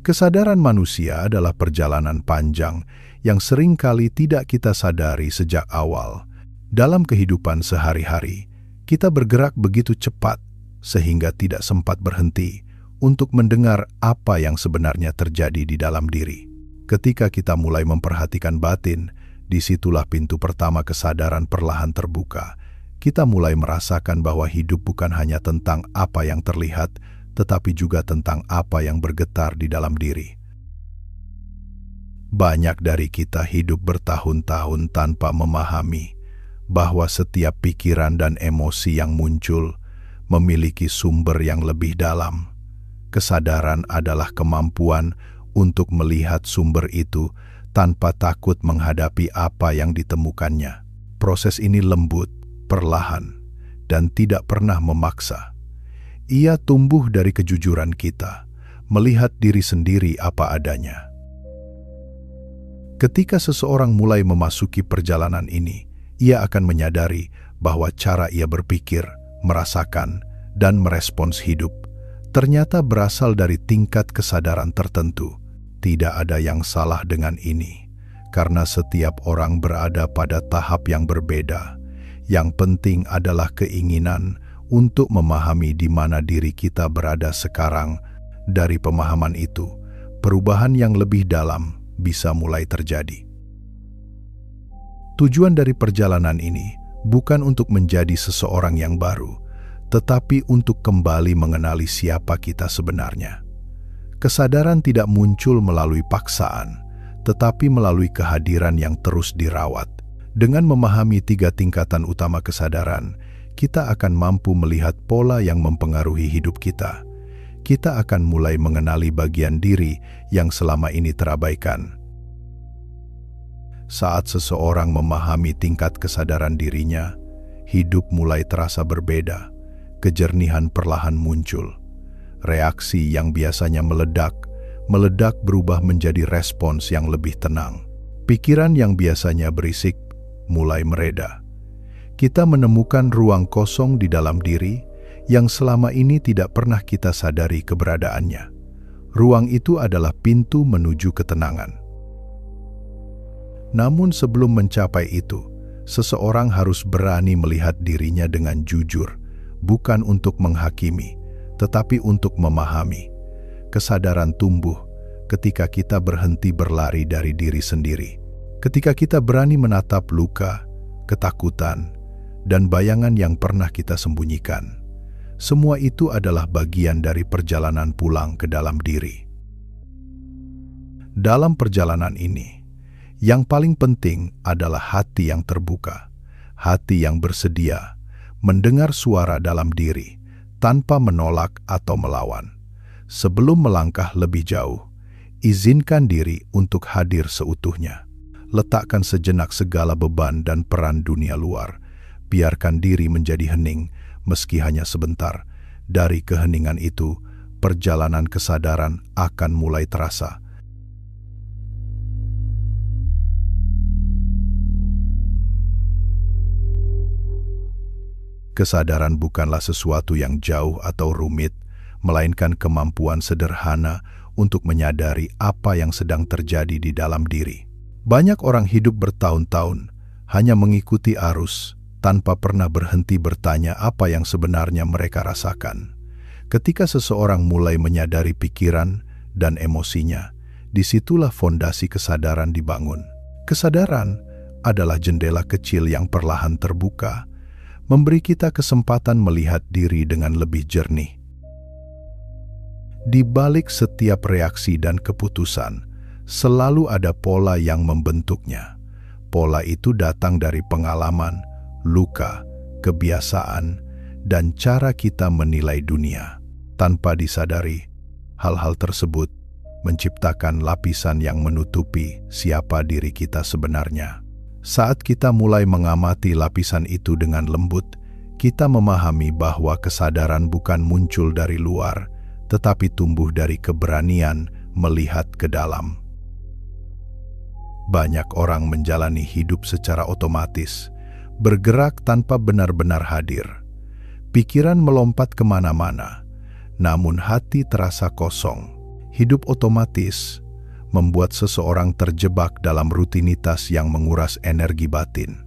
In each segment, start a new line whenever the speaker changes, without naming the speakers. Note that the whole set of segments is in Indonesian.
Kesadaran manusia adalah perjalanan panjang yang seringkali tidak kita sadari sejak awal. Dalam kehidupan sehari-hari, kita bergerak begitu cepat sehingga tidak sempat berhenti untuk mendengar apa yang sebenarnya terjadi di dalam diri. Ketika kita mulai memperhatikan batin, disitulah pintu pertama kesadaran perlahan terbuka. Kita mulai merasakan bahwa hidup bukan hanya tentang apa yang terlihat, tetapi juga tentang apa yang bergetar di dalam diri. Banyak dari kita hidup bertahun-tahun tanpa memahami bahwa setiap pikiran dan emosi yang muncul memiliki sumber yang lebih dalam. Kesadaran adalah kemampuan untuk melihat sumber itu tanpa takut menghadapi apa yang ditemukannya. Proses ini lembut, perlahan, dan tidak pernah memaksa. Ia tumbuh dari kejujuran kita, melihat diri sendiri apa adanya. Ketika seseorang mulai memasuki perjalanan ini, ia akan menyadari bahwa cara ia berpikir, merasakan, dan merespons hidup ternyata berasal dari tingkat kesadaran tertentu. Tidak ada yang salah dengan ini, karena setiap orang berada pada tahap yang berbeda. Yang penting adalah keinginan untuk memahami di mana diri kita berada sekarang. Dari pemahaman itu, perubahan yang lebih dalam bisa mulai terjadi. Tujuan dari perjalanan ini bukan untuk menjadi seseorang yang baru, tetapi untuk kembali mengenali siapa kita sebenarnya. Kesadaran tidak muncul melalui paksaan, tetapi melalui kehadiran yang terus dirawat. Dengan memahami 3 tingkatan utama kesadaran, kita akan mampu melihat pola yang mempengaruhi hidup kita. Kita akan mulai mengenali bagian diri yang selama ini terabaikan. Saat seseorang memahami tingkat kesadaran dirinya, hidup mulai terasa berbeda. Kejernihan perlahan muncul. Reaksi yang biasanya meledak berubah menjadi respons yang lebih tenang. Pikiran yang biasanya berisik mulai mereda. Kita menemukan ruang kosong di dalam diri yang selama ini tidak pernah kita sadari keberadaannya. Ruang itu adalah pintu menuju ketenangan. Namun sebelum mencapai itu, seseorang harus berani melihat dirinya dengan jujur, bukan untuk menghakimi, tetapi untuk memahami. Kesadaran tumbuh ketika kita berhenti berlari dari diri sendiri. Ketika kita berani menatap luka, ketakutan, dan bayangan yang pernah kita sembunyikan. Semua itu adalah bagian dari perjalanan pulang ke dalam diri. Dalam perjalanan ini, yang paling penting adalah hati yang terbuka, hati yang bersedia mendengar suara dalam diri tanpa menolak atau melawan. Sebelum melangkah lebih jauh, izinkan diri untuk hadir seutuhnya. Letakkan sejenak segala beban dan peran dunia luar. Biarkan diri menjadi hening, meski hanya sebentar. Dari keheningan itu, perjalanan kesadaran akan mulai terasa. Kesadaran bukanlah sesuatu yang jauh atau rumit, melainkan kemampuan sederhana untuk menyadari apa yang sedang terjadi di dalam diri. Banyak orang hidup bertahun-tahun hanya mengikuti arus tanpa pernah berhenti bertanya apa yang sebenarnya mereka rasakan. Ketika seseorang mulai menyadari pikiran dan emosinya, disitulah fondasi kesadaran dibangun. Kesadaran adalah jendela kecil yang perlahan terbuka, memberi kita kesempatan melihat diri dengan lebih jernih. Di balik setiap reaksi dan keputusan, selalu ada pola yang membentuknya. Pola itu datang dari pengalaman, luka, kebiasaan, dan cara kita menilai dunia. Tanpa disadari, hal-hal tersebut menciptakan lapisan yang menutupi siapa diri kita sebenarnya. Saat kita mulai mengamati lapisan itu dengan lembut, kita memahami bahwa kesadaran bukan muncul dari luar, tetapi tumbuh dari keberanian melihat ke dalam. Banyak orang menjalani hidup secara otomatis, bergerak tanpa benar-benar hadir. Pikiran melompat kemana-mana, namun hati terasa kosong. Hidup otomatis membuat seseorang terjebak dalam rutinitas yang menguras energi batin.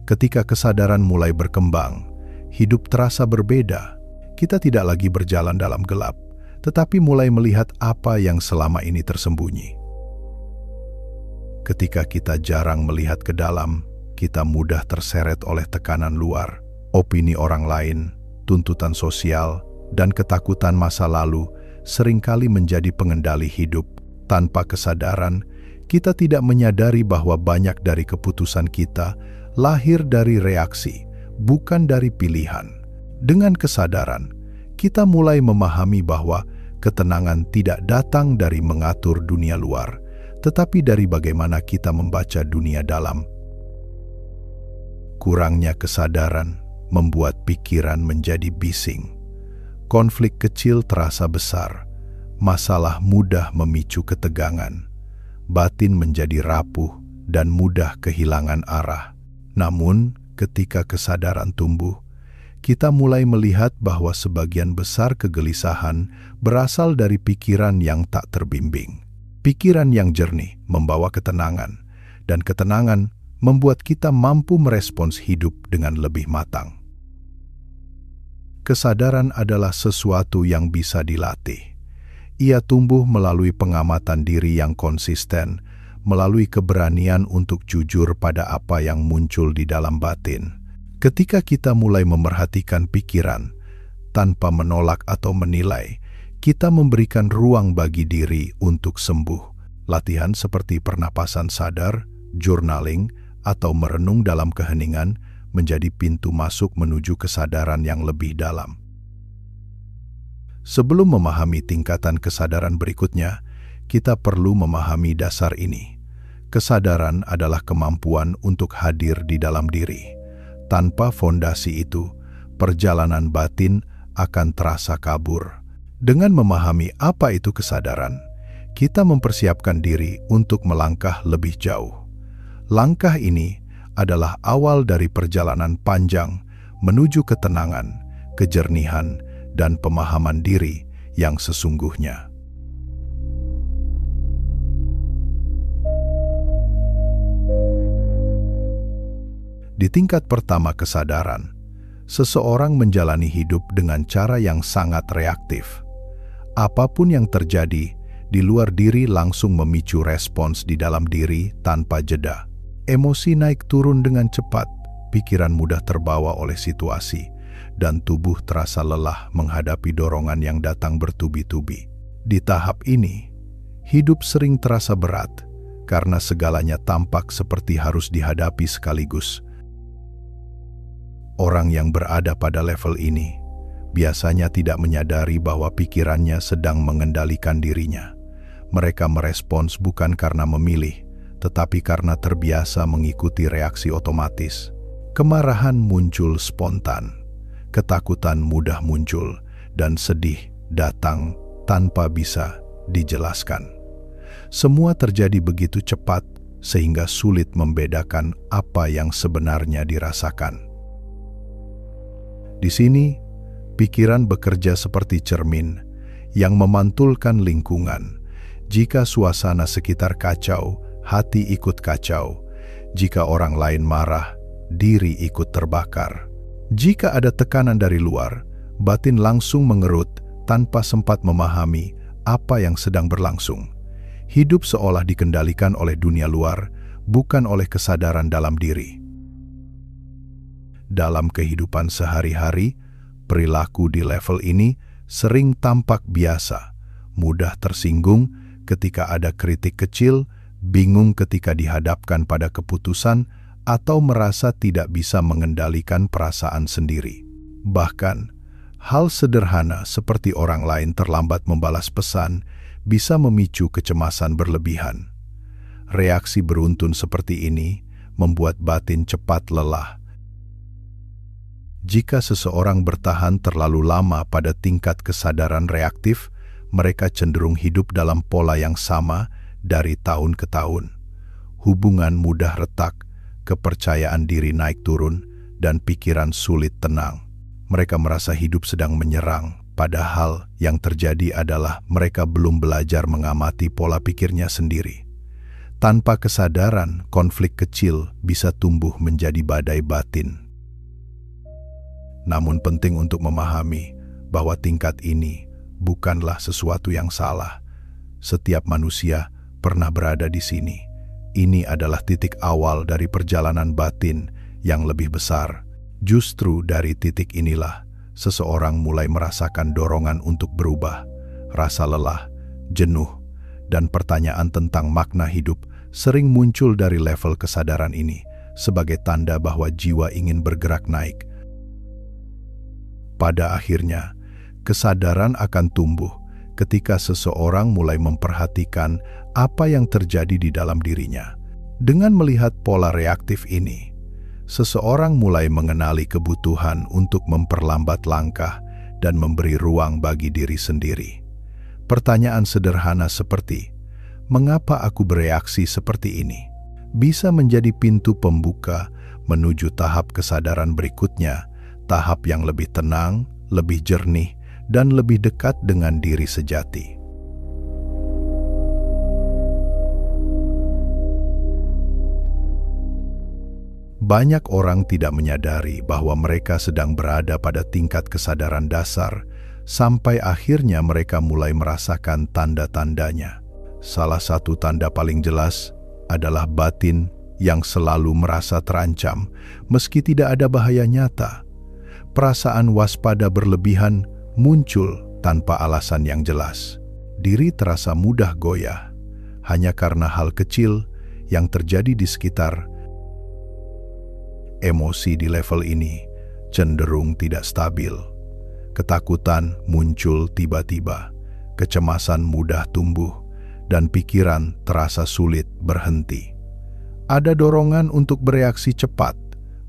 Ketika kesadaran mulai berkembang, hidup terasa berbeda. Kita tidak lagi berjalan dalam gelap, tetapi mulai melihat apa yang selama ini tersembunyi. Ketika kita jarang melihat ke dalam, kita mudah terseret oleh tekanan luar, opini orang lain, tuntutan sosial, dan ketakutan masa lalu seringkali menjadi pengendali hidup. Tanpa kesadaran, kita tidak menyadari bahwa banyak dari keputusan kita lahir dari reaksi, bukan dari pilihan. Dengan kesadaran, kita mulai memahami bahwa ketenangan tidak datang dari mengatur dunia luar, tetapi dari bagaimana kita membaca dunia dalam. Kurangnya kesadaran membuat pikiran menjadi bising. Konflik kecil terasa besar, masalah mudah memicu ketegangan, batin menjadi rapuh dan mudah kehilangan arah. Namun, ketika kesadaran tumbuh, kita mulai melihat bahwa sebagian besar kegelisahan berasal dari pikiran yang tak terbimbing. Pikiran yang jernih membawa ketenangan, dan ketenangan membuat kita mampu merespons hidup dengan lebih matang. Kesadaran adalah sesuatu yang bisa dilatih. Ia tumbuh melalui pengamatan diri yang konsisten, melalui keberanian untuk jujur pada apa yang muncul di dalam batin. Ketika kita mulai memerhatikan pikiran, tanpa menolak atau menilai, kita memberikan ruang bagi diri untuk sembuh. Latihan seperti pernapasan sadar, journaling, atau merenung dalam keheningan menjadi pintu masuk menuju kesadaran yang lebih dalam. Sebelum memahami tingkatan kesadaran berikutnya, kita perlu memahami dasar ini. Kesadaran adalah kemampuan untuk hadir di dalam diri. Tanpa fondasi itu, perjalanan batin akan terasa kabur. Dengan memahami apa itu kesadaran, kita mempersiapkan diri untuk melangkah lebih jauh. Langkah ini adalah awal dari perjalanan panjang menuju ketenangan, kejernihan, dan pemahaman diri yang sesungguhnya. Di tingkat pertama kesadaran, seseorang menjalani hidup dengan cara yang sangat reaktif. Apapun yang terjadi di luar diri langsung memicu respons di dalam diri tanpa jeda. Emosi naik turun dengan cepat, pikiran mudah terbawa oleh situasi, dan tubuh terasa lelah menghadapi dorongan yang datang bertubi-tubi. Di tahap ini, hidup sering terasa berat, karena segalanya tampak seperti harus dihadapi sekaligus. Orang yang berada pada level ini biasanya tidak menyadari bahwa pikirannya sedang mengendalikan dirinya. Mereka merespons bukan karena memilih, tetapi karena terbiasa mengikuti reaksi otomatis. Kemarahan muncul spontan, ketakutan mudah muncul, dan sedih datang tanpa bisa dijelaskan. Semua terjadi begitu cepat sehingga sulit membedakan apa yang sebenarnya dirasakan. Di sini, pikiran bekerja seperti cermin yang memantulkan lingkungan. Jika suasana sekitar kacau, hati ikut kacau. Jika orang lain marah, diri ikut terbakar. Jika ada tekanan dari luar, batin langsung mengerut tanpa sempat memahami apa yang sedang berlangsung. Hidup seolah dikendalikan oleh dunia luar, bukan oleh kesadaran dalam diri. Dalam kehidupan sehari-hari, perilaku di level ini sering tampak biasa, mudah tersinggung ketika ada kritik kecil, bingung ketika dihadapkan pada keputusan, atau merasa tidak bisa mengendalikan perasaan sendiri. Bahkan, hal sederhana seperti orang lain terlambat membalas pesan bisa memicu kecemasan berlebihan. Reaksi beruntun seperti ini membuat batin cepat lelah. Jika seseorang bertahan terlalu lama pada tingkat kesadaran reaktif, mereka cenderung hidup dalam pola yang sama dari tahun ke tahun. Hubungan mudah retak, kepercayaan diri naik turun, dan pikiran sulit tenang. Mereka merasa hidup sedang menyerang, Padahal yang terjadi adalah mereka belum belajar mengamati pola pikirnya sendiri. Tanpa kesadaran, konflik kecil bisa tumbuh menjadi badai batin. Namun penting untuk memahami bahwa tingkat ini bukanlah sesuatu yang salah. Setiap manusia pernah berada di sini. Ini adalah titik awal dari perjalanan batin yang lebih besar. Justru dari titik inilah seseorang mulai merasakan dorongan untuk berubah, rasa lelah, jenuh, dan pertanyaan tentang makna hidup sering muncul dari level kesadaran ini sebagai tanda bahwa jiwa ingin bergerak naik. Pada akhirnya, kesadaran akan tumbuh ketika seseorang mulai memperhatikan apa yang terjadi di dalam dirinya. Dengan melihat pola reaktif ini, seseorang mulai mengenali kebutuhan untuk memperlambat langkah dan memberi ruang bagi diri sendiri. Pertanyaan sederhana seperti, "Mengapa aku bereaksi seperti ini?" bisa menjadi pintu pembuka menuju tahap kesadaran berikutnya, tahap yang lebih tenang, lebih jernih, dan lebih dekat dengan diri sejati. Banyak orang tidak menyadari bahwa mereka sedang berada pada tingkat kesadaran dasar sampai akhirnya mereka mulai merasakan tanda-tandanya. Salah satu tanda paling jelas adalah batin yang selalu merasa terancam meski tidak ada bahaya nyata. Perasaan waspada berlebihan muncul tanpa alasan yang jelas. Diri terasa mudah goyah hanya karena hal kecil yang terjadi di sekitar. Emosi di level ini cenderung tidak stabil. Ketakutan muncul tiba-tiba, kecemasan mudah tumbuh, dan pikiran terasa sulit berhenti. Ada dorongan untuk bereaksi cepat,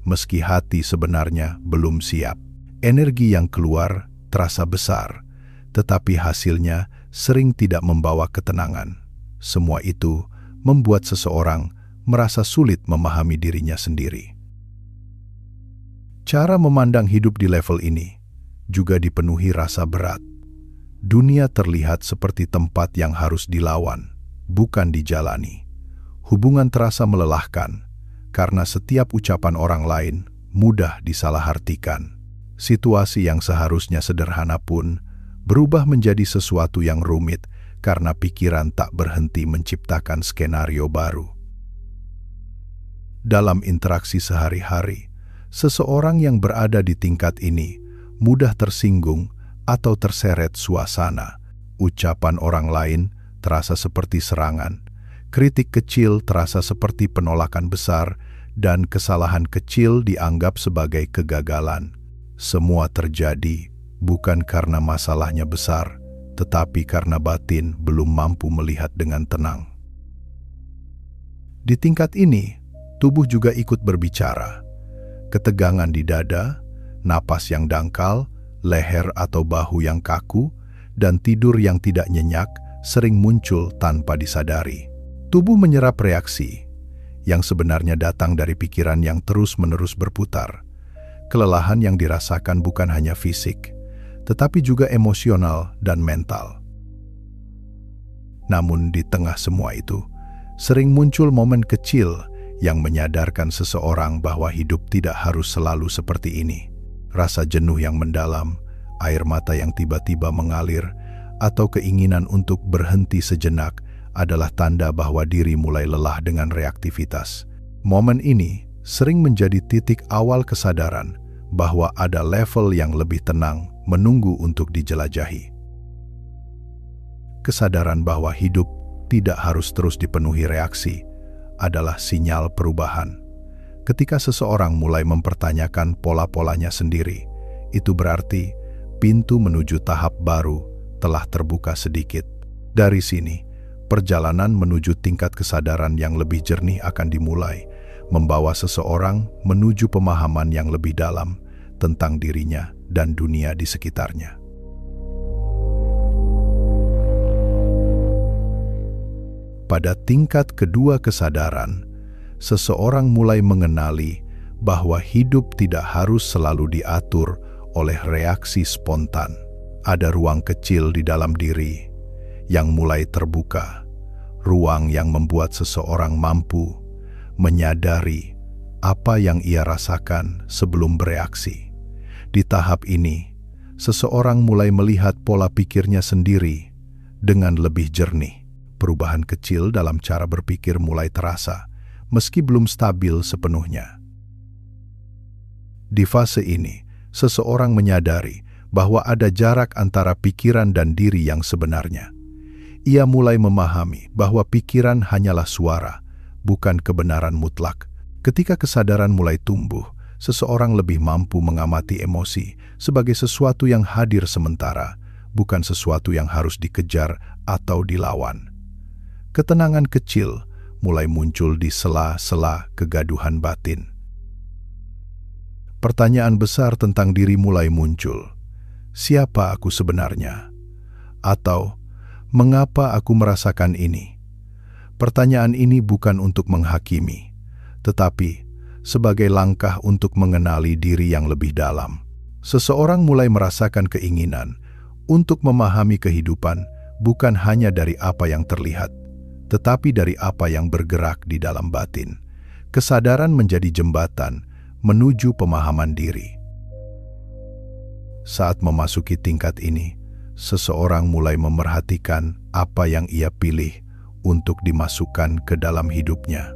meski hati sebenarnya belum siap. Energi yang keluar terasa besar, tetapi hasilnya sering tidak membawa ketenangan. Semua itu membuat seseorang merasa sulit memahami dirinya sendiri. Cara memandang hidup di level ini juga dipenuhi rasa berat. Dunia terlihat seperti tempat yang harus dilawan, bukan dijalani. Hubungan terasa melelahkan, karena setiap ucapan orang lain mudah disalahartikan. Situasi yang seharusnya sederhana pun berubah menjadi sesuatu yang rumit karena pikiran tak berhenti menciptakan skenario baru. Dalam interaksi sehari-hari, seseorang yang berada di tingkat ini mudah tersinggung atau terseret suasana. Ucapan orang lain terasa seperti serangan, kritik kecil terasa seperti penolakan besar, dan kesalahan kecil dianggap sebagai kegagalan. Semua terjadi bukan karena masalahnya besar, tetapi karena batin belum mampu melihat dengan tenang. Di tingkat ini, tubuh juga ikut berbicara. Ketegangan di dada, napas yang dangkal, leher atau bahu yang kaku, dan tidur yang tidak nyenyak sering muncul tanpa disadari. Tubuh menyerap reaksi yang sebenarnya datang dari pikiran yang terus-menerus berputar. Kelelahan yang dirasakan bukan hanya fisik, tetapi juga emosional dan mental. Namun di tengah semua itu, sering muncul momen kecil yang menyadarkan seseorang bahwa hidup tidak harus selalu seperti ini. Rasa jenuh yang mendalam, air mata yang tiba-tiba mengalir, atau keinginan untuk berhenti sejenak adalah tanda bahwa diri mulai lelah dengan reaktivitas. Momen ini sering menjadi titik awal kesadaran bahwa ada level yang lebih tenang menunggu untuk dijelajahi. Kesadaran bahwa hidup tidak harus terus dipenuhi reaksi adalah sinyal perubahan. Ketika seseorang mulai mempertanyakan pola-polanya sendiri, itu berarti pintu menuju tahap baru telah terbuka sedikit. Dari sini, perjalanan menuju tingkat kesadaran yang lebih jernih akan dimulai, membawa seseorang menuju pemahaman yang lebih dalam tentang dirinya dan dunia di sekitarnya. Pada tingkat kedua kesadaran, seseorang mulai mengenali bahwa hidup tidak harus selalu diatur oleh reaksi spontan. ada ruang kecil di dalam diri yang mulai terbuka, ruang yang membuat seseorang mampu menyadari apa yang ia rasakan sebelum bereaksi. Di tahap ini, seseorang mulai melihat pola pikirnya sendiri dengan lebih jernih. Perubahan kecil dalam cara berpikir mulai terasa, meski belum stabil sepenuhnya. Di fase ini, seseorang menyadari bahwa ada jarak antara pikiran dan diri yang sebenarnya. Ia mulai memahami bahwa pikiran hanyalah suara, bukan kebenaran mutlak. Ketika kesadaran mulai tumbuh, seseorang lebih mampu mengamati emosi sebagai sesuatu yang hadir sementara, bukan sesuatu yang harus dikejar atau dilawan. Ketenangan kecil mulai muncul di sela-sela kegaduhan batin. Pertanyaan besar tentang diri mulai muncul. Siapa aku sebenarnya? Atau, mengapa aku merasakan ini? Pertanyaan ini bukan untuk menghakimi, tetapi sebagai langkah untuk mengenali diri yang lebih dalam. Seseorang mulai merasakan keinginan untuk memahami kehidupan bukan hanya dari apa yang terlihat, tetapi dari apa yang bergerak di dalam batin. Kesadaran menjadi jembatan menuju pemahaman diri. Saat memasuki tingkat ini, seseorang mulai memerhatikan apa yang ia pilih untuk dimasukkan ke dalam hidupnya.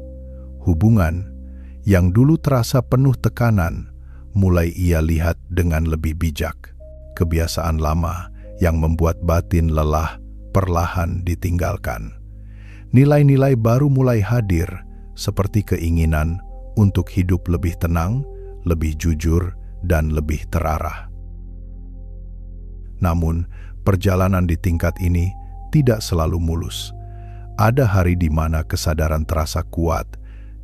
Hubungan yang dulu terasa penuh tekanan, mulai ia lihat dengan lebih bijak. Kebiasaan lama yang membuat batin lelah perlahan ditinggalkan. Nilai-nilai baru mulai hadir, seperti keinginan untuk hidup lebih tenang, lebih jujur, dan lebih terarah. Namun, perjalanan di tingkat ini tidak selalu mulus. Ada hari di mana kesadaran terasa kuat,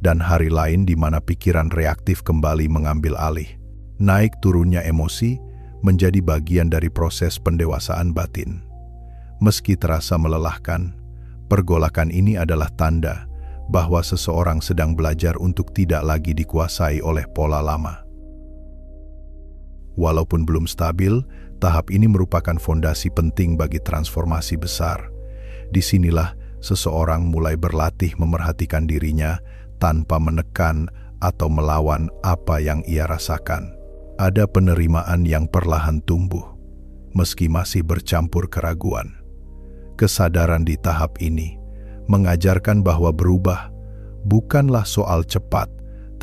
dan hari lain di mana pikiran reaktif kembali mengambil alih. Naik turunnya emosi menjadi bagian dari proses pendewasaan batin. Meski terasa melelahkan, pergolakan ini adalah tanda bahwa seseorang sedang belajar untuk tidak lagi dikuasai oleh pola lama. Walaupun belum stabil, tahap ini merupakan fondasi penting bagi transformasi besar. Disinilah seseorang mulai berlatih memerhatikan dirinya tanpa menekan atau melawan apa yang ia rasakan. Ada penerimaan yang perlahan tumbuh, meski masih bercampur keraguan. Kesadaran di tahap ini mengajarkan bahwa berubah bukanlah soal cepat,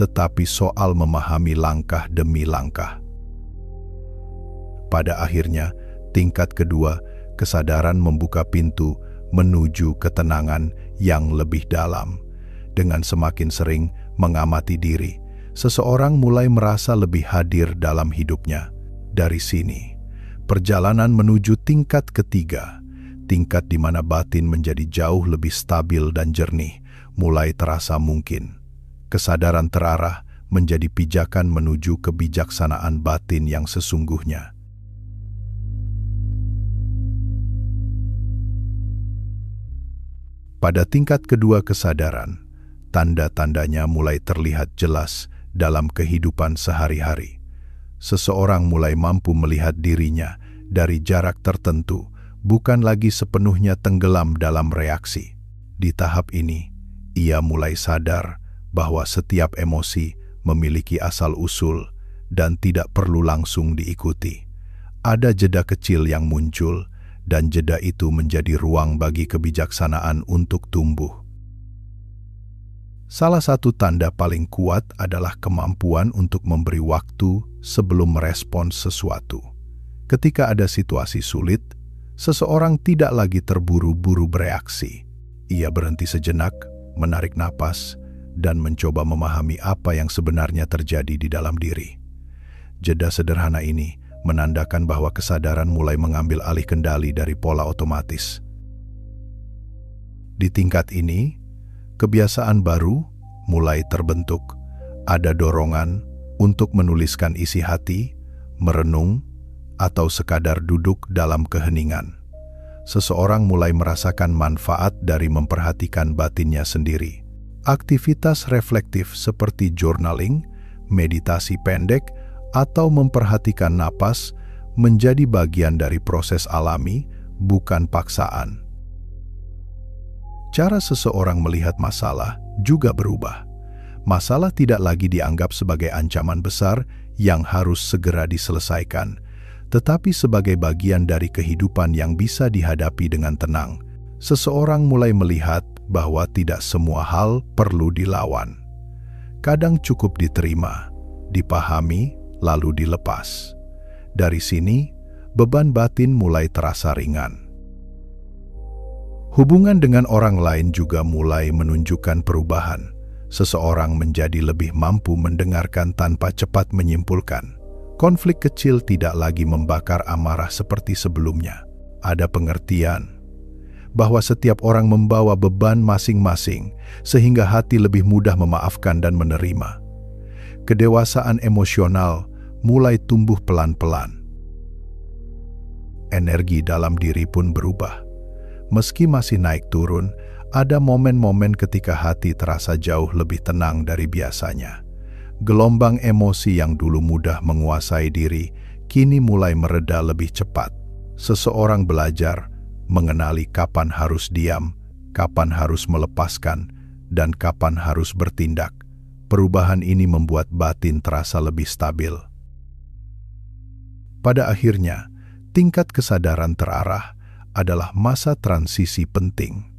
tetapi soal memahami langkah demi langkah. Pada akhirnya, tingkat kedua, kesadaran membuka pintu menuju ketenangan yang lebih dalam. Dengan semakin sering mengamati diri, seseorang mulai merasa lebih hadir dalam hidupnya. Dari sini, perjalanan menuju tingkat ketiga, tingkat di mana batin menjadi jauh lebih stabil dan jernih, mulai terasa mungkin. Kesadaran terarah menjadi pijakan menuju kebijaksanaan batin yang sesungguhnya. Pada tingkat kedua kesadaran, tanda-tandanya mulai terlihat jelas dalam kehidupan sehari-hari. Seseorang mulai mampu melihat dirinya dari jarak tertentu, bukan lagi sepenuhnya tenggelam dalam reaksi. Di tahap ini, ia mulai sadar bahwa setiap emosi memiliki asal-usul dan tidak perlu langsung diikuti. Ada jeda kecil yang muncul, dan jeda itu menjadi ruang bagi kebijaksanaan untuk tumbuh. Salah satu tanda paling kuat adalah kemampuan untuk memberi waktu sebelum merespons sesuatu. Ketika ada situasi sulit, seseorang tidak lagi terburu-buru bereaksi. Ia berhenti sejenak, menarik napas, dan mencoba memahami apa yang sebenarnya terjadi di dalam diri. Jeda sederhana ini menandakan bahwa kesadaran mulai mengambil alih kendali dari pola otomatis. Di tingkat ini, kebiasaan baru mulai terbentuk. Ada dorongan untuk menuliskan isi hati, merenung, atau sekadar duduk dalam keheningan. Seseorang mulai merasakan manfaat dari memperhatikan batinnya sendiri. Aktivitas reflektif seperti journaling, meditasi pendek, atau memperhatikan napas menjadi bagian dari proses alami, bukan paksaan. Cara seseorang melihat masalah juga berubah. Masalah tidak lagi dianggap sebagai ancaman besar yang harus segera diselesaikan, tetapi sebagai bagian dari kehidupan yang bisa dihadapi dengan tenang. Seseorang mulai melihat bahwa tidak semua hal perlu dilawan. Kadang cukup diterima, dipahami, lalu dilepas. Dari sini, beban batin mulai terasa ringan. Hubungan dengan orang lain juga mulai menunjukkan perubahan. Seseorang menjadi lebih mampu mendengarkan tanpa cepat menyimpulkan. Konflik kecil tidak lagi membakar amarah seperti sebelumnya. Ada pengertian bahwa setiap orang membawa beban masing-masing, sehingga hati lebih mudah memaafkan dan menerima. Kedewasaan emosional mulai tumbuh pelan-pelan. Energi dalam diri pun berubah. Meski masih naik turun, ada momen-momen ketika hati terasa jauh lebih tenang dari biasanya. Gelombang emosi yang dulu mudah menguasai diri, kini mulai mereda lebih cepat. Seseorang belajar mengenali kapan harus diam, kapan harus melepaskan, dan kapan harus bertindak. Perubahan ini membuat batin terasa lebih stabil. Pada akhirnya, tingkat kesadaran terarah adalah masa transisi penting.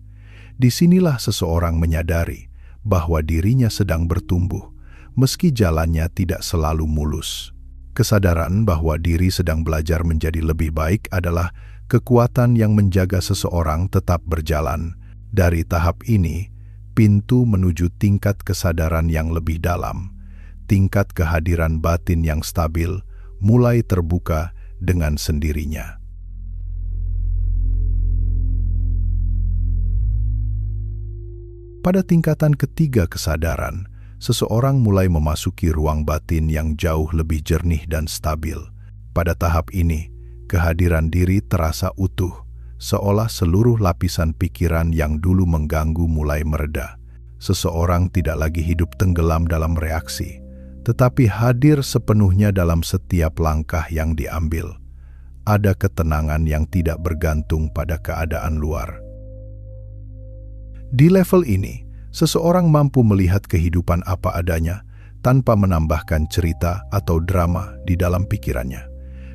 Disinilah seseorang menyadari bahwa dirinya sedang bertumbuh, meski jalannya tidak selalu mulus. Kesadaran bahwa diri sedang belajar menjadi lebih baik adalah kekuatan yang menjaga seseorang tetap berjalan. Dari tahap ini, pintu menuju tingkat kesadaran yang lebih dalam, tingkat kehadiran batin yang stabil, mulai terbuka dengan sendirinya. Pada tingkatan ketiga kesadaran, seseorang mulai memasuki ruang batin yang jauh lebih jernih dan stabil. Pada tahap ini, kehadiran diri terasa utuh, seolah seluruh lapisan pikiran yang dulu mengganggu mulai mereda. Seseorang tidak lagi hidup tenggelam dalam reaksi, tetapi hadir sepenuhnya dalam setiap langkah yang diambil. Ada ketenangan yang tidak bergantung pada keadaan luar. Di level ini, seseorang mampu melihat kehidupan apa adanya tanpa menambahkan cerita atau drama di dalam pikirannya.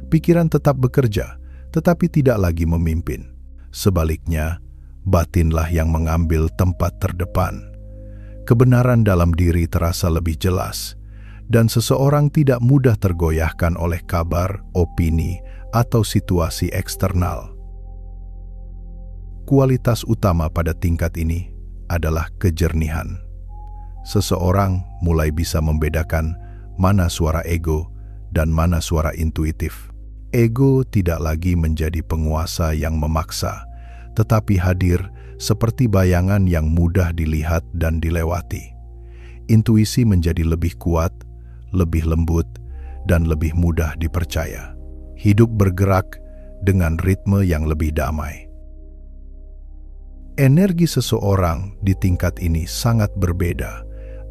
Pikiran tetap bekerja, tetapi tidak lagi memimpin. Sebaliknya, batinlah yang mengambil tempat terdepan. Kebenaran dalam diri terasa lebih jelas, dan seseorang tidak mudah tergoyahkan oleh kabar, opini, atau situasi eksternal. Kualitas utama pada tingkat ini adalah kejernihan. Seseorang mulai bisa membedakan mana suara ego dan mana suara intuitif. Ego tidak lagi menjadi penguasa yang memaksa, tetapi hadir seperti bayangan yang mudah dilihat dan dilewati. Intuisi menjadi lebih kuat, lebih lembut, dan lebih mudah dipercaya. Hidup bergerak dengan ritme yang lebih damai. Energi seseorang di tingkat ini sangat berbeda.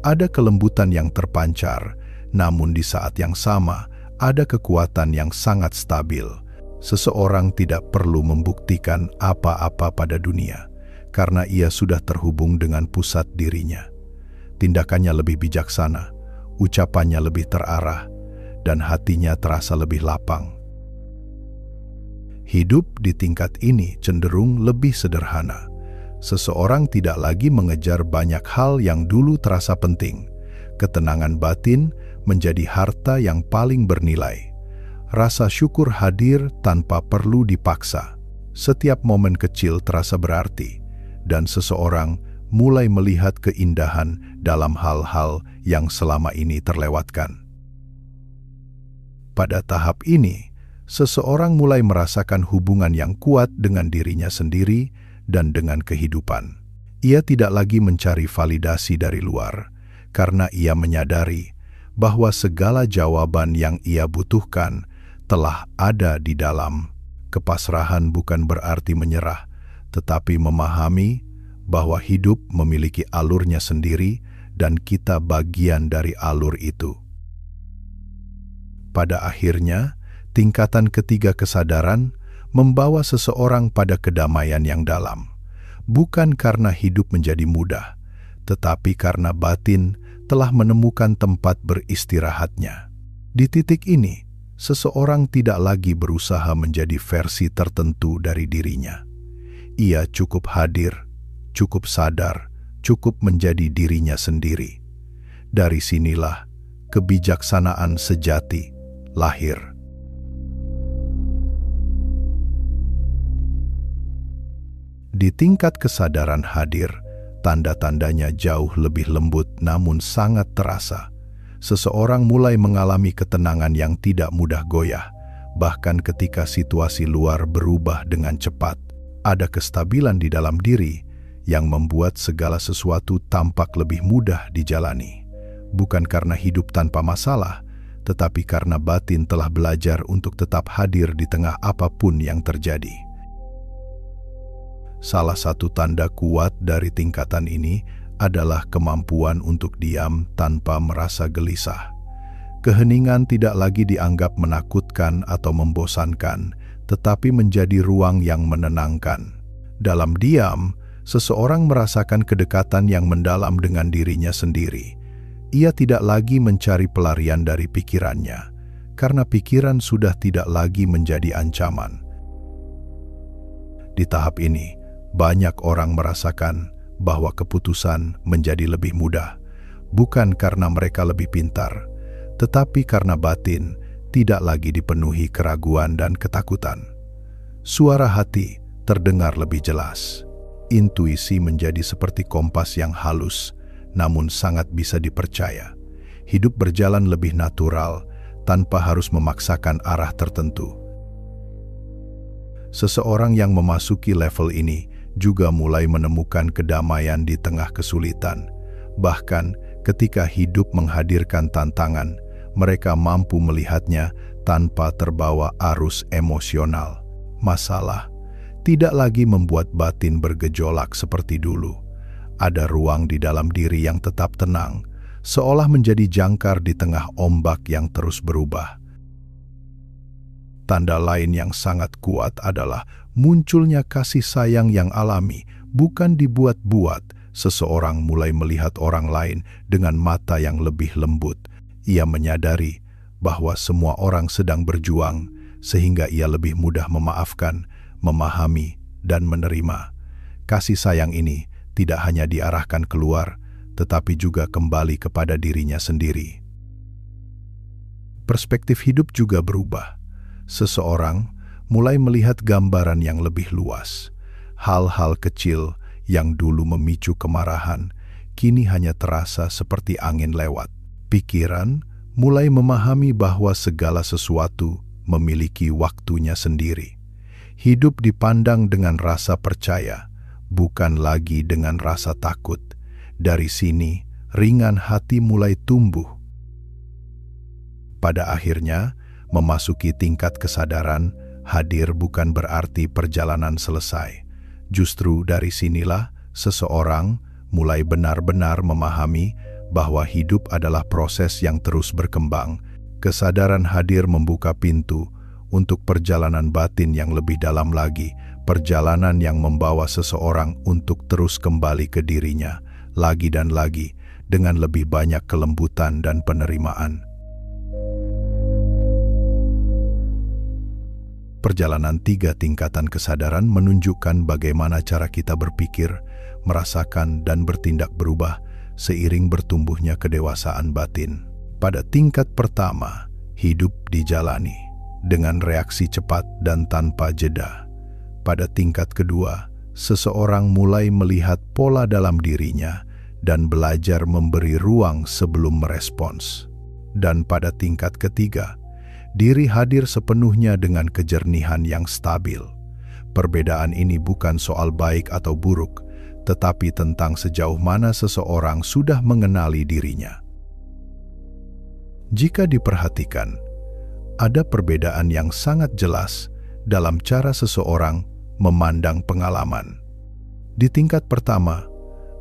Ada kelembutan yang terpancar, namun di saat yang sama ada kekuatan yang sangat stabil. Seseorang tidak perlu membuktikan apa-apa pada dunia, karena ia sudah terhubung dengan pusat dirinya. Tindakannya lebih bijaksana, ucapannya lebih terarah, dan hatinya terasa lebih lapang. Hidup di tingkat ini cenderung lebih sederhana. Seseorang tidak lagi mengejar banyak hal yang dulu terasa penting. Ketenangan batin menjadi harta yang paling bernilai. Rasa syukur hadir tanpa perlu dipaksa. Setiap momen kecil terasa berarti, dan seseorang mulai melihat keindahan dalam hal-hal yang selama ini terlewatkan. Pada tahap ini, seseorang mulai merasakan hubungan yang kuat dengan dirinya sendiri dan dengan kehidupan. Ia tidak lagi mencari validasi dari luar, karena ia menyadari bahwa segala jawaban yang ia butuhkan telah ada di dalam. Kepasrahan bukan berarti menyerah, tetapi memahami bahwa hidup memiliki alurnya sendiri dan kita bagian dari alur itu. Pada akhirnya, Tingkatan ketiga kesadaran membawa seseorang pada kedamaian yang dalam, bukan karena hidup menjadi mudah, tetapi karena batin telah menemukan tempat beristirahatnya. Di titik ini, seseorang tidak lagi berusaha menjadi versi tertentu dari dirinya. Ia cukup hadir, cukup sadar, cukup menjadi dirinya sendiri. Dari sinilah kebijaksanaan sejati lahir. Di tingkat kesadaran hadir, tanda-tandanya jauh lebih lembut namun sangat terasa. Seseorang mulai mengalami ketenangan yang tidak mudah goyah, bahkan ketika situasi luar berubah dengan cepat. Ada kestabilan di dalam diri yang membuat segala sesuatu tampak lebih mudah dijalani. Bukan karena hidup tanpa masalah, tetapi karena batin telah belajar untuk tetap hadir di tengah apapun yang terjadi. Salah satu tanda kuat dari tingkatan ini adalah kemampuan untuk diam tanpa merasa gelisah. Keheningan tidak lagi dianggap menakutkan atau membosankan, tetapi menjadi ruang yang menenangkan. Dalam diam, seseorang merasakan kedekatan yang mendalam dengan dirinya sendiri. Ia tidak lagi mencari pelarian dari pikirannya, karena pikiran sudah tidak lagi menjadi ancaman. Di tahap ini, banyak orang merasakan bahwa keputusan menjadi lebih mudah, bukan karena mereka lebih pintar, tetapi karena batin tidak lagi dipenuhi keraguan dan ketakutan. Suara hati terdengar lebih jelas. Intuisi menjadi seperti kompas yang halus, namun sangat bisa dipercaya. Hidup berjalan lebih natural, tanpa harus memaksakan arah tertentu. Seseorang yang memasuki level ini juga mulai menemukan kedamaian di tengah kesulitan. Bahkan ketika hidup menghadirkan tantangan, mereka mampu melihatnya tanpa terbawa arus emosional. Masalah tidak lagi membuat batin bergejolak seperti dulu. Ada ruang di dalam diri yang tetap tenang, seolah menjadi jangkar di tengah ombak yang terus berubah. Tanda lain yang sangat kuat adalah munculnya kasih sayang yang alami, bukan dibuat-buat. Seseorang mulai melihat orang lain dengan mata yang lebih lembut. Ia menyadari bahwa semua orang sedang berjuang, sehingga ia lebih mudah memaafkan, memahami, dan menerima. Kasih sayang ini tidak hanya diarahkan keluar, tetapi juga kembali kepada dirinya sendiri. Perspektif hidup juga berubah. Seseorang mulai melihat gambaran yang lebih luas. Hal-hal kecil yang dulu memicu kemarahan, kini hanya terasa seperti angin lewat. Pikiran mulai memahami bahwa segala sesuatu memiliki waktunya sendiri. Hidup dipandang dengan rasa percaya, bukan lagi dengan rasa takut. Dari sini, ringan hati mulai tumbuh. Pada akhirnya, memasuki tingkat kesadaran, hadir bukan berarti perjalanan selesai. Justru dari sinilah seseorang mulai benar-benar memahami bahwa hidup adalah proses yang terus berkembang. Kesadaran hadir membuka pintu untuk perjalanan batin yang lebih dalam lagi, perjalanan yang membawa seseorang untuk terus kembali ke dirinya, lagi dan lagi, dengan lebih banyak kelembutan dan penerimaan. Perjalanan 3 tingkatan kesadaran menunjukkan bagaimana cara kita berpikir, merasakan, dan bertindak berubah seiring bertumbuhnya kedewasaan batin. Pada tingkat pertama, hidup dijalani dengan reaksi cepat dan tanpa jeda. Pada tingkat kedua, seseorang mulai melihat pola dalam dirinya dan belajar memberi ruang sebelum merespons. Dan pada tingkat ketiga, diri hadir sepenuhnya dengan kejernihan yang stabil. Perbedaan ini bukan soal baik atau buruk, tetapi tentang sejauh mana seseorang sudah mengenali dirinya. Jika diperhatikan, ada perbedaan yang sangat jelas dalam cara seseorang memandang pengalaman. Di tingkat pertama,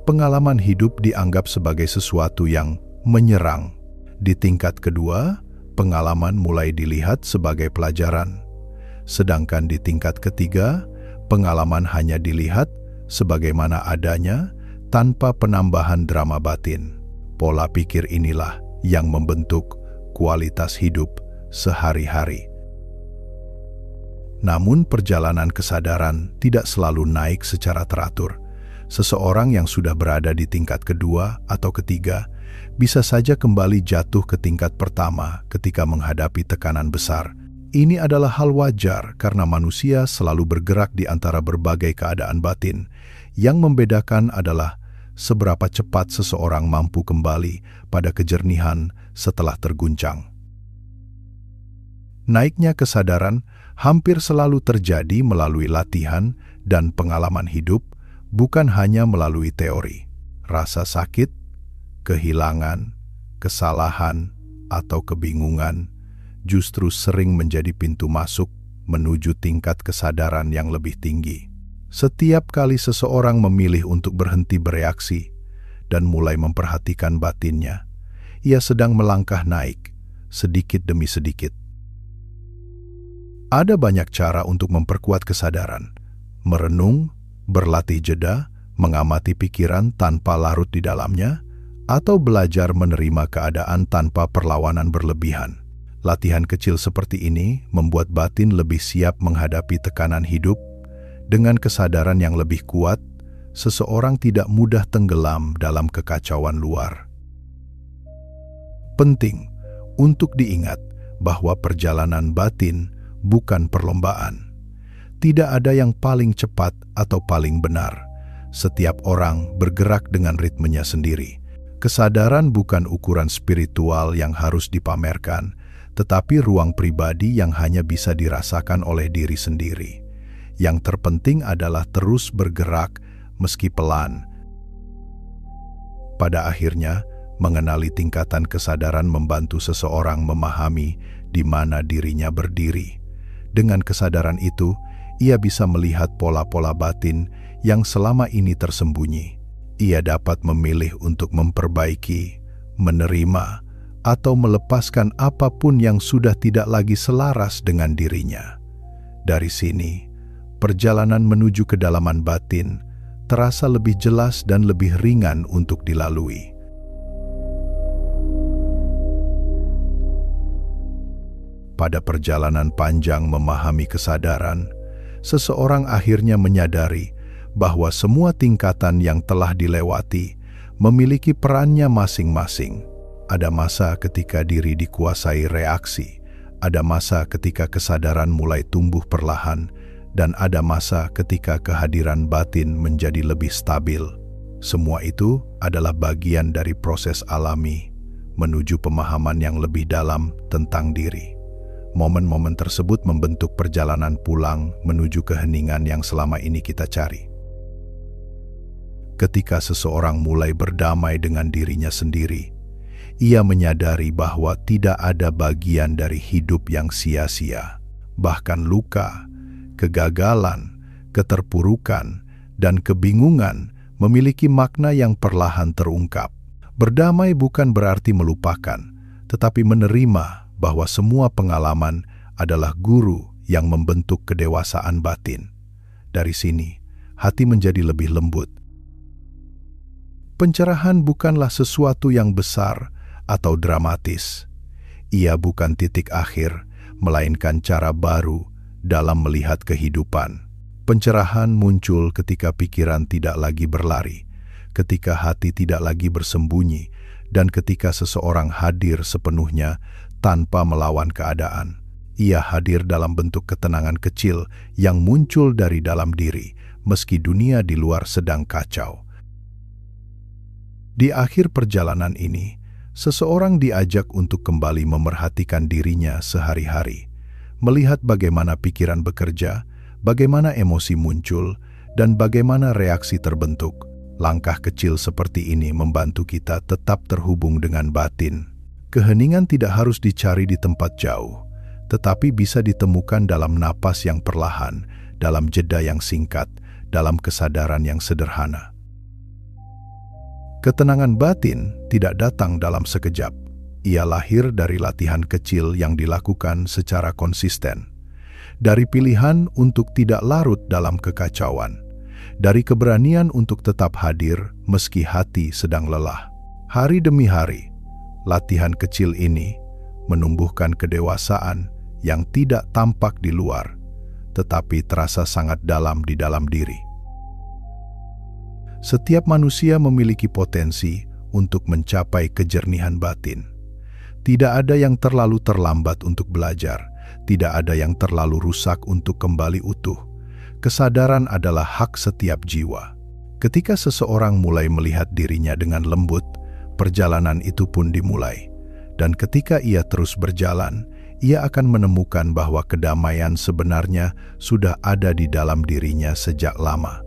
pengalaman hidup dianggap sebagai sesuatu yang menyerang. Di tingkat kedua, pengalaman mulai dilihat sebagai pelajaran. Sedangkan di tingkat ketiga, pengalaman hanya dilihat sebagaimana adanya tanpa penambahan drama batin. Pola pikir inilah yang membentuk kualitas hidup sehari-hari. Namun perjalanan kesadaran tidak selalu naik secara teratur. Seseorang yang sudah berada di tingkat kedua atau ketiga bisa saja kembali jatuh ke tingkat pertama ketika menghadapi tekanan besar. Ini adalah hal wajar karena manusia selalu bergerak di antara berbagai keadaan batin. Yang membedakan adalah seberapa cepat seseorang mampu kembali pada kejernihan setelah terguncang. Naiknya kesadaran hampir selalu terjadi melalui latihan dan pengalaman hidup, bukan hanya melalui teori. Rasa sakit, kehilangan, kesalahan, atau kebingungan justru sering menjadi pintu masuk menuju tingkat kesadaran yang lebih tinggi. Setiap kali seseorang memilih untuk berhenti bereaksi dan mulai memperhatikan batinnya, ia sedang melangkah naik, sedikit demi sedikit. Ada banyak cara untuk memperkuat kesadaran. Merenung, berlatih jeda, mengamati pikiran tanpa larut di dalamnya, atau belajar menerima keadaan tanpa perlawanan berlebihan. Latihan kecil seperti ini membuat batin lebih siap menghadapi tekanan hidup. Dengan kesadaran yang lebih kuat, seseorang tidak mudah tenggelam dalam kekacauan luar. Penting untuk diingat bahwa perjalanan batin bukan perlombaan. Tidak ada yang paling cepat atau paling benar. Setiap orang bergerak dengan ritmenya sendiri. Kesadaran bukan ukuran spiritual yang harus dipamerkan, tetapi ruang pribadi yang hanya bisa dirasakan oleh diri sendiri. Yang terpenting adalah terus bergerak meski pelan. Pada akhirnya, mengenali tingkatan kesadaran membantu seseorang memahami di mana dirinya berdiri. Dengan kesadaran itu, ia bisa melihat pola-pola batin yang selama ini tersembunyi. Ia dapat memilih untuk memperbaiki, menerima, atau melepaskan apapun yang sudah tidak lagi selaras dengan dirinya. Dari sini, perjalanan menuju kedalaman batin terasa lebih jelas dan lebih ringan untuk dilalui. Pada perjalanan panjang memahami kesadaran, seseorang akhirnya menyadari bahwa semua tingkatan yang telah dilewati memiliki perannya masing-masing. Ada masa ketika diri dikuasai reaksi, ada masa ketika kesadaran mulai tumbuh perlahan, dan ada masa ketika kehadiran batin menjadi lebih stabil. Semua itu adalah bagian dari proses alami menuju pemahaman yang lebih dalam tentang diri. Momen-momen tersebut membentuk perjalanan pulang menuju keheningan yang selama ini kita cari. Ketika seseorang mulai berdamai dengan dirinya sendiri, ia menyadari bahwa tidak ada bagian dari hidup yang sia-sia. Bahkan luka, kegagalan, keterpurukan, dan kebingungan memiliki makna yang perlahan terungkap. Berdamai bukan berarti melupakan, tetapi menerima bahwa semua pengalaman adalah guru yang membentuk kedewasaan batin. Dari sini, hati menjadi lebih lembut. Pencerahan bukanlah sesuatu yang besar atau dramatis. Ia bukan titik akhir, melainkan cara baru dalam melihat kehidupan. Pencerahan muncul ketika pikiran tidak lagi berlari, ketika hati tidak lagi bersembunyi, dan ketika seseorang hadir sepenuhnya tanpa melawan keadaan. Ia hadir dalam bentuk ketenangan kecil yang muncul dari dalam diri, meski dunia di luar sedang kacau. Di akhir perjalanan ini, seseorang diajak untuk kembali memerhatikan dirinya sehari-hari, melihat bagaimana pikiran bekerja, bagaimana emosi muncul, dan bagaimana reaksi terbentuk. Langkah kecil seperti ini membantu kita tetap terhubung dengan batin. Keheningan tidak harus dicari di tempat jauh, tetapi bisa ditemukan dalam napas yang perlahan, dalam jeda yang singkat, dalam kesadaran yang sederhana. Ketenangan batin tidak datang dalam sekejap. Ia lahir dari latihan kecil yang dilakukan secara konsisten, dari pilihan untuk tidak larut dalam kekacauan, dari keberanian untuk tetap hadir meski hati sedang lelah. Hari demi hari, latihan kecil ini menumbuhkan kedewasaan yang tidak tampak di luar, tetapi terasa sangat dalam di dalam diri. Setiap manusia memiliki potensi untuk mencapai kejernihan batin. Tidak ada yang terlalu terlambat untuk belajar, tidak ada yang terlalu rusak untuk kembali utuh. Kesadaran adalah hak setiap jiwa. Ketika seseorang mulai melihat dirinya dengan lembut, perjalanan itu pun dimulai. Dan ketika ia terus berjalan, ia akan menemukan bahwa kedamaian sebenarnya sudah ada di dalam dirinya sejak lama.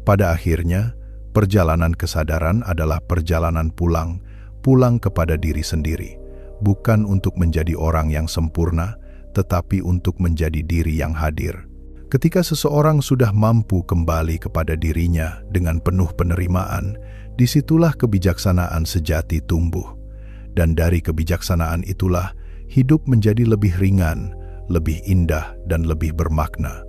Pada akhirnya, perjalanan kesadaran adalah perjalanan pulang kepada diri sendiri, bukan untuk menjadi orang yang sempurna, tetapi untuk menjadi diri yang hadir. Ketika seseorang sudah mampu kembali kepada dirinya dengan penuh penerimaan, disitulah kebijaksanaan sejati tumbuh. Dan dari kebijaksanaan itulah, hidup menjadi lebih ringan, lebih indah, dan lebih bermakna.